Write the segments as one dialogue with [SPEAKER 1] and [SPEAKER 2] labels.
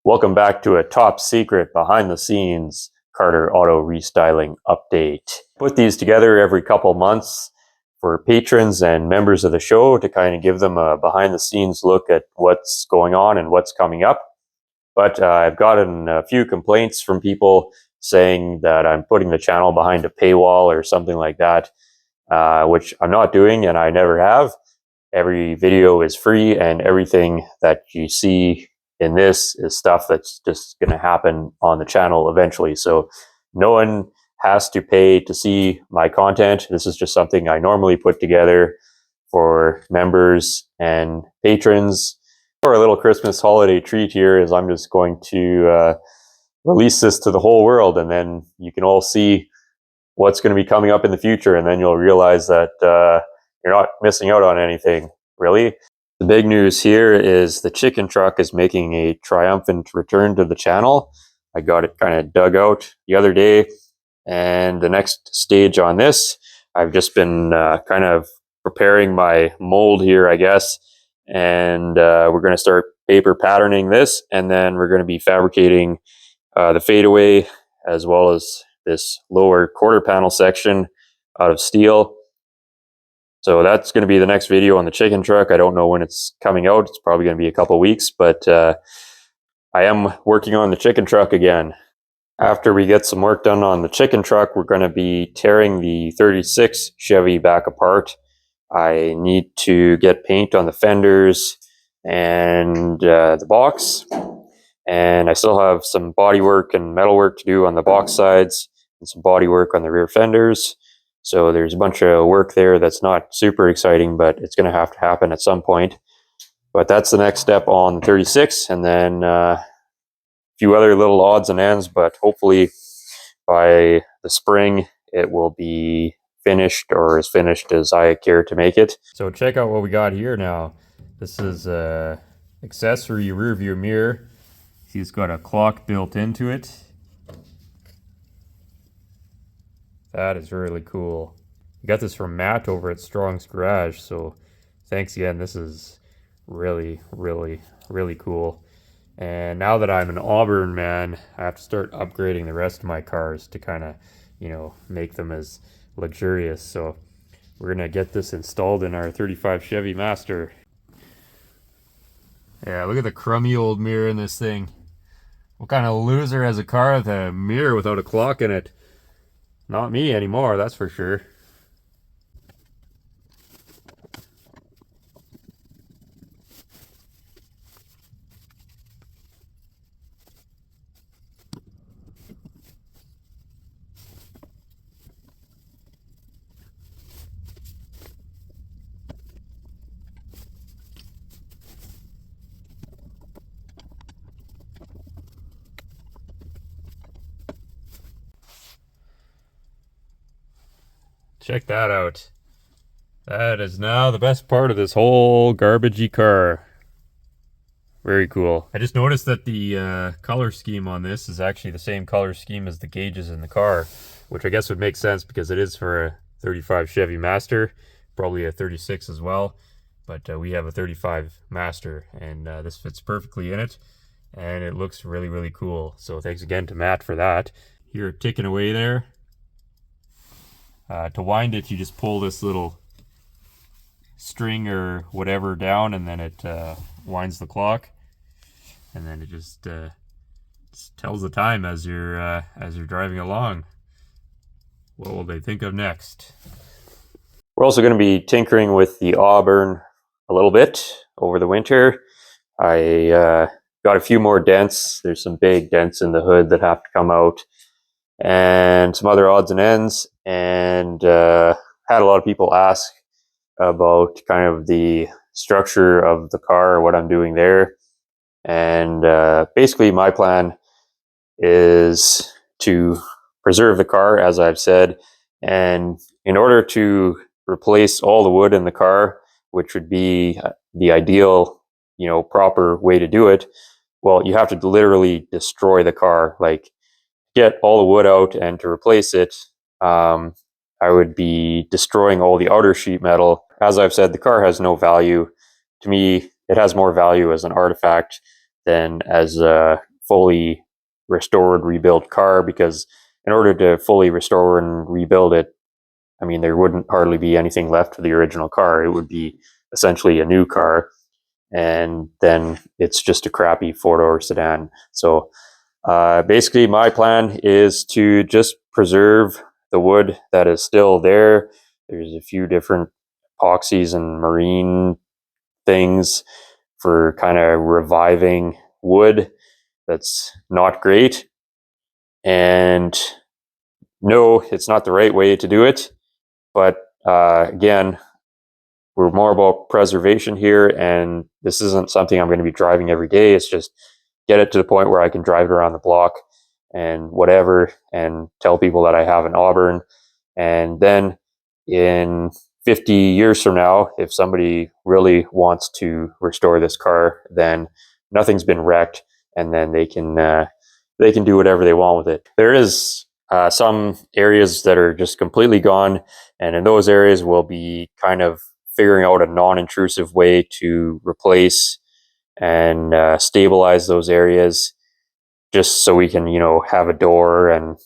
[SPEAKER 1] Welcome back to a top secret behind the scenes Carter Auto Restyling update. Put these together every couple months for patrons and members of the show to kind of give them a behind the scenes look at what's going on and what's coming up. But I've gotten a few complaints from people saying that I'm putting the channel behind a paywall or something like that, which I'm not doing and I never have. Every video is free and everything that you see in this is stuff that's just going to happen on the channel eventually. So no one has to pay to see my content. This is just something I normally put together for members and patrons. For a little Christmas holiday treat here is I'm just going to release this to the whole world, and then you can all see what's going to be coming up in the future, and then you'll realize that you're not missing out on anything, really. The big news here is the chicken truck is making a triumphant return to the channel. I got it kind of dug out the other day, and the next stage on this, I've just been kind of preparing my mold here, I guess, and we're going to start paper patterning this, and then we're going to be fabricating the fadeaway as well as this lower quarter panel section out of steel. So that's going to be the next video on the chicken truck. I don't know when it's coming out. It's probably going to be a couple weeks, but I am working on the chicken truck again. After we get some work done on the chicken truck, we're going to be tearing the 36 Chevy back apart. I need to get paint on the fenders and the box. And I still have some body work and metal work to do on the box sides and some body work on the rear fenders. So there's a bunch of work there that's not super exciting, but it's going to have to happen at some point. But that's the next step on the 36, and then a few other little odds and ends, but hopefully by the spring it will be finished, or as finished as I care to make it. So check out what we got here now. This is a accessory rear view mirror. See, it's got a clock built into it. That is really cool. I got this from Matt over at Strong's Garage, so thanks again. This is really, really, really cool. And now that I'm an Auburn man, I have to start upgrading the rest of my cars to kind of, make them as luxurious. So we're gonna get this installed in our 35 Chevy Master. Yeah, look at the crummy old mirror in this thing. What kind of loser has a car with a mirror without a clock in it? Not me anymore, that's for sure. Check that out. That is now the best part of this whole garbagey car. Very cool. I just noticed that the color scheme on this is actually the same color scheme as the gauges in the car, which I guess would make sense because it is for a 35 Chevy Master, probably a 36 as well, but we have a 35 Master, and this fits perfectly in it, and it looks really, really cool. So thanks again to Matt for that. You're ticking away there. To wind it, you just pull this little string or whatever down, and then it winds the clock, and then it just tells the time as you're driving along. What will they think of next? We're also going to be tinkering with the Auburn a little bit over the winter. I got a few more dents. There's some big dents in the hood that have to come out, and some other odds and ends, and had a lot of people ask about kind of the structure of the car, what I'm doing there. And basically my plan is to preserve the car, as I've said, and in order to replace all the wood in the car, which would be the ideal, proper way to do it, well, you have to literally destroy the car, like get all the wood out, and to replace it, I would be destroying all the outer sheet metal. As I've said, the car has no value. To me, it has more value as an artifact than as fully restored, rebuilt car, because in order to fully restore and rebuild it, I mean, there wouldn't hardly be anything left of the original car. It would be essentially a new car, and then it's just a crappy four-door sedan. So basically, my plan is to just preserve the wood that is still there. There's a few different epoxies and marine things for kind of reviving wood that's not great. And no, it's not the right way to do it. But again, we're more about preservation here, and this isn't something I'm going to be driving every day. It's just get it to the point where I can drive it around the block and whatever, and tell people that I have an Auburn. And then in 50 years from now, if somebody really wants to restore this car, then nothing's been wrecked, and then they can do whatever they want with it. There is some areas that are just completely gone, and in those areas we'll be kind of figuring out a non-intrusive way to replace and stabilize those areas, just so we can, have a door and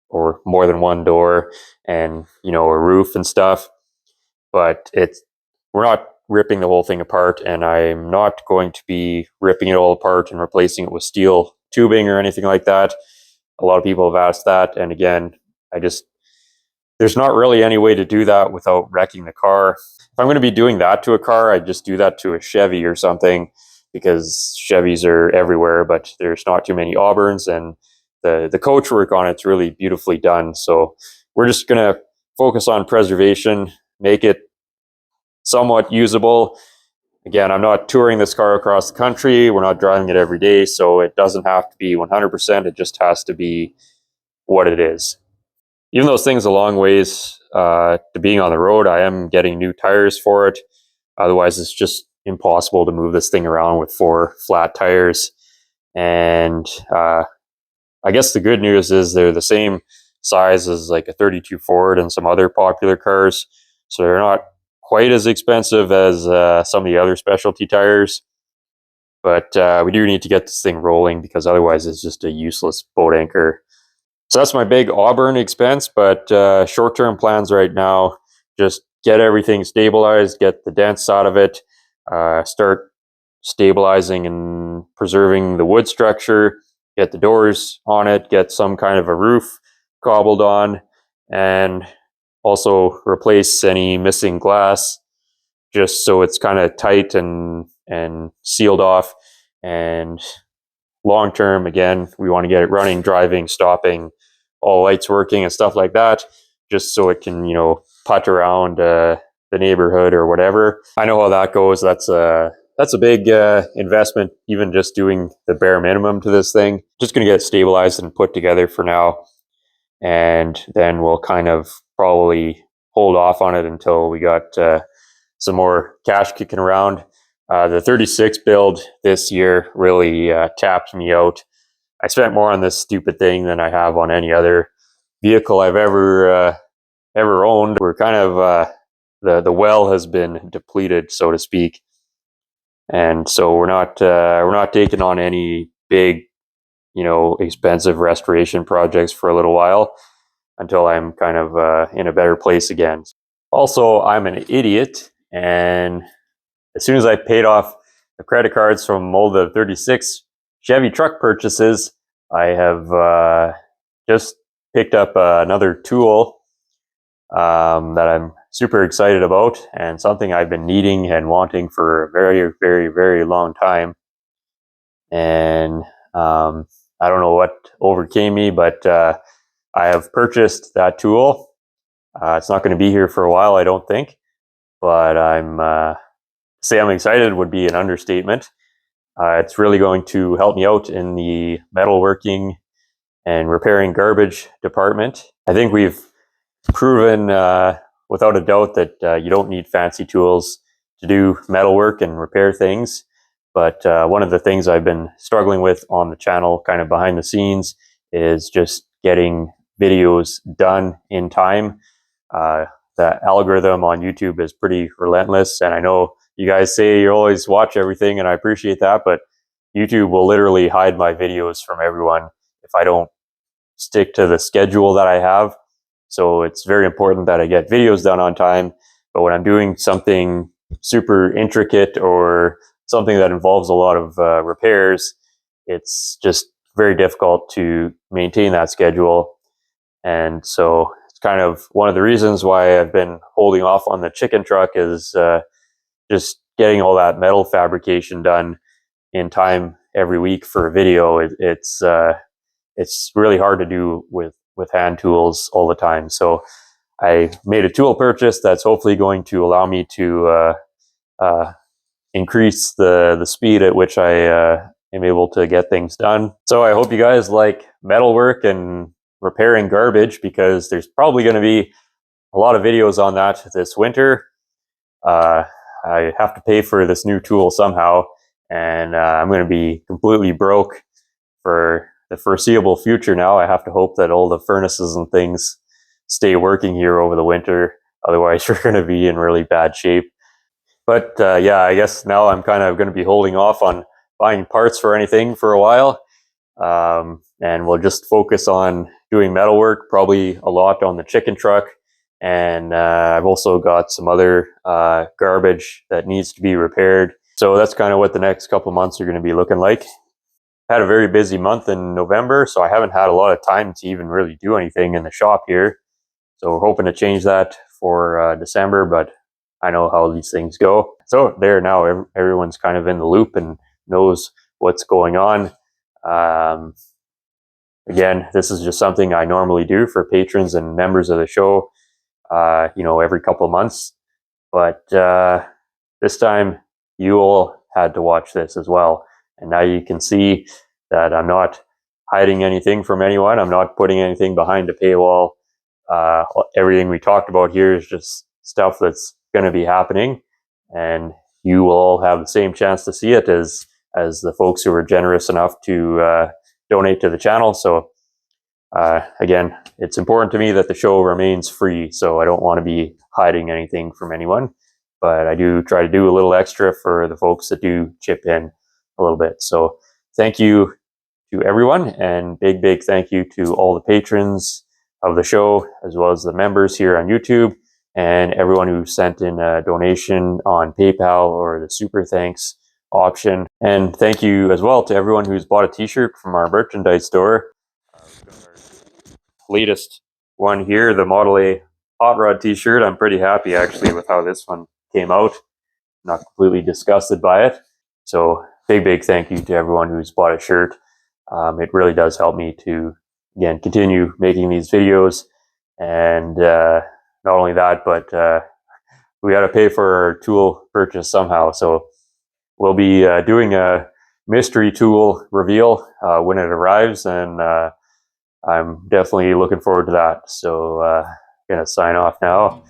[SPEAKER 1] or more than one door, and a roof and stuff. But we're not ripping the whole thing apart, and I'm not going to be ripping it all apart and replacing it with steel tubing or anything like that. A lot of people have asked that, and again, there's not really any way to do that without wrecking the car. If I'm going to be doing that to a car, I'd just do that to a Chevy or something, because Chevys are everywhere, but there's not too many Auburns, and the coach work on it's really beautifully done. So we're just going to focus on preservation, make it somewhat usable. Again, I'm not touring this car across the country. We're not driving it every day, so it doesn't have to be 100%. It just has to be what it is. Even though this thing's a long ways to being on the road, I am getting new tires for it. Otherwise, it's just impossible to move this thing around with 4 flat tires. And I guess the good news is they're the same size as like a 32 Ford and some other popular cars. So they're not quite as expensive as some of the other specialty tires. But we do need to get this thing rolling, because otherwise it's just a useless boat anchor. So that's my big Auburn expense, but short-term plans right now, just get everything stabilized, get the dents out of it, start stabilizing and preserving the wood structure, get the doors on it, get some kind of a roof cobbled on, and also replace any missing glass, just so it's kind of tight and sealed off. And long term, again, we want to get it running, driving, stopping, all lights working and stuff like that, just so it can, putt around the neighborhood or whatever. I know how that goes. That's a big investment, even just doing the bare minimum to this thing. Just going to get it stabilized and put together for now, and then we'll kind of probably hold off on it until we got some more cash kicking around. The 36 build this year really tapped me out. I spent more on this stupid thing than I have on any other vehicle I've ever owned. We're kind of the well has been depleted, so to speak, and so we're not taking on any big, expensive restoration projects for a little while, until I'm kind of in a better place again. Also, I'm an idiot, and as soon as I paid off the credit cards from all the 36 Chevy truck purchases, I have just picked up another tool that I'm super excited about, and something I've been needing and wanting for a very, very, very long time. And I don't know what overcame me, but I have purchased that tool. It's not going to be here for a while, I don't think, but say I'm excited would be an understatement. It's really going to help me out in the metalworking and repairing garbage department. I think we've proven without a doubt that you don't need fancy tools to do metalwork and repair things. But one of the things I've been struggling with on the channel, kind of behind the scenes, is just getting videos done in time. The algorithm on YouTube is pretty relentless, and I know you guys say you always watch everything, and I appreciate that, but YouTube will literally hide my videos from everyone if I don't stick to the schedule that I have. So it's very important that I get videos done on time. But when I'm doing something super intricate or something that involves a lot of repairs, it's just very difficult to maintain that schedule. And so it's kind of one of the reasons why I've been holding off on the chicken truck is just getting all that metal fabrication done in time every week for a video. It's really hard to do with hand tools all the time. So I made a tool purchase that's hopefully going to allow me to increase the speed at which I am able to get things done. So I hope you guys like metalwork and repairing garbage, because there's probably going to be a lot of videos on that this winter. I have to pay for this new tool somehow, and I'm going to be completely broke for the foreseeable future now. I have to hope that all the furnaces and things stay working here over the winter. Otherwise, we're going to be in really bad shape. But yeah, I guess now I'm kind of going to be holding off on buying parts for anything for a while. And we'll just focus on doing metalwork, probably a lot on the chicken truck. And I've also got some other garbage that needs to be repaired. So that's kind of what the next couple months are going to be looking like. Had a very busy month in November, so I haven't had a lot of time to even really do anything in the shop here. So we're hoping to change that for December, but I know how these things go. So there now, everyone's kind of in the loop and knows what's going on. Again, this is just something I normally do for patrons and members of the show, every couple of months. But this time, you all had to watch this as well. And now you can see that I'm not hiding anything from anyone. I'm not putting anything behind a paywall. Everything we talked about here is just stuff that's going to be happening, and you will all have the same chance to see it as the folks who were generous enough to donate to the channel. So again, it's important to me that the show remains free, so I don't want to be hiding anything from anyone, but I do try to do a little extra for the folks that do chip in a little bit. So thank you to everyone, and big thank you to all the patrons of the show, as well as the members here on YouTube, and everyone who sent in a donation on PayPal or the super thanks option. And thank you as well to everyone who's bought a t-shirt from our merchandise store. Latest one here, the Model A Hot Rod t-shirt. I'm pretty happy actually with how this one came out. Not completely disgusted by it. So big thank you to everyone who's bought a shirt. It really does help me to, again, continue making these videos. And not only that, but we got to pay for our tool purchase somehow. So we'll be doing a mystery tool reveal when it arrives, and I'm definitely looking forward to that. So I'm going to sign off now.